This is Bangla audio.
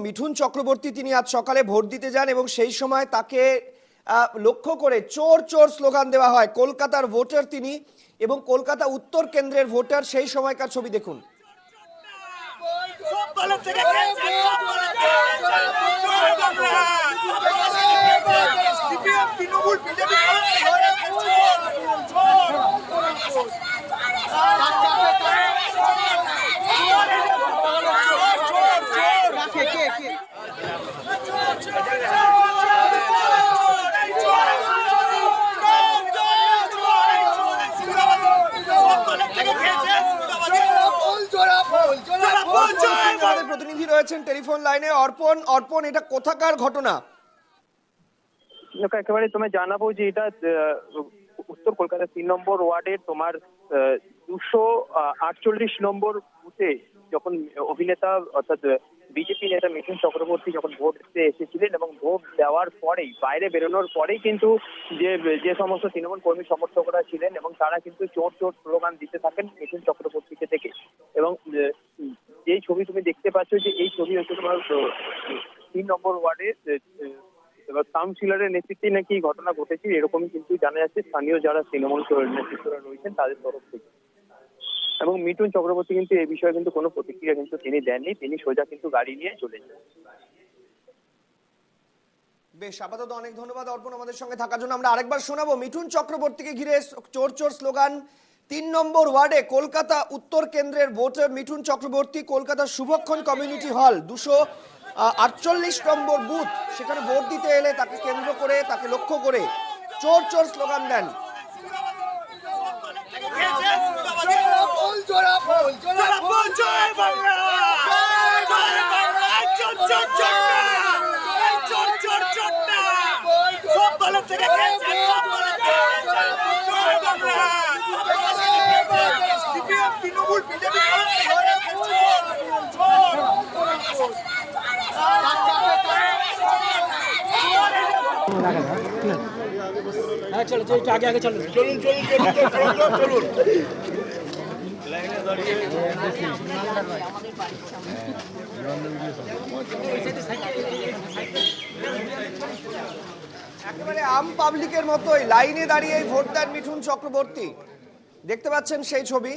মিঠুন চক্রবর্তী তিনি আজ সকালে ভোট দিতে যান এবং সেই সময় তাকে লক্ষ্য করে চোর চোর স্লোগান দেওয়া হয়। কলকাতার ভোটার তিনি এবং কলকাতা উত্তর কেন্দ্রের ভোটার, সেই সময়কার ছবি দেখুন। প্রতিনিধি রয়েছেন টেলিফোন লাইনে, অর্পণ এটা কোথাকার ঘটনা? একেবারে তোমায় জানাবো যে এটা উত্তর কলকাতা 3 নম্বর ওয়ার্ডের তোমার 248 নম্বর বুথে যখন অভিনেতা অর্থাৎ বিজেপি নেতা মিঠুন চক্রবর্তী যখন ভোট দিতে এসেছিলেন এবং ভোট দেওয়ার পরেই বাইরে বেরোনোর পরেই কিন্তু যে সমস্ত তৃণমূল কর্মী সমর্থকরা ছিলেন এবং তারা কিন্তু চোর চোর স্লোগান দিতে থাকেন মিঠুন চক্রবর্তীকে দেখে। এবং এই ছবি তুমি দেখতে পাচ্ছ যে এই ছবি হচ্ছে তোমার 3 নম্বর ওয়ার্ডে এবার কাউন্সিলরের নেতৃত্বে নাকি ঘটনা ঘটেছে এরকমই কিন্তু জানা যাচ্ছে স্থানীয় যারা তৃণমূল নেতৃত্বরা রয়েছেন তাদের তরফ থেকে। এবং মিঠুন চক্রবর্তী কিন্তু এই বিষয়ে কিন্তু কোনো প্রতিক্রিয়া কিন্তু তিনি দেননি, তিনি সোজা কিন্তু গাড়ি নিয়ে চলে যান। বেশ, আপাতত অনেক ধন্যবাদ অর্পণ আমাদের সঙ্গে থাকার জন্য। আমরা আরেকবার শোনাবো মিঠুন চক্রবর্তীকে ঘিরে চোর চোর স্লোগান। 3 নম্বর ওয়ার্ডে কলকাতা উত্তর কেন্দ্রের voter Mithun Chakraborty, Kolkata Shubhakshan community hall 248 নম্বর বুথ, সেখানে ভোট দিতে এলে তাকে কেন্দ্র করে, তাকে লক্ষ্য করে চোর চোর স্লোগান দেন। চলো আগে আগে চলুন চলুন চলুন চলুন লাইনে দাঁড়িয়ে একেবারে আম পাবলিকের মতোই লাইনে দাঁড়িয়ে ভোট দেন মিঠুন চক্রবর্তী। দেখতে পাচ্ছেন সেই ছবি।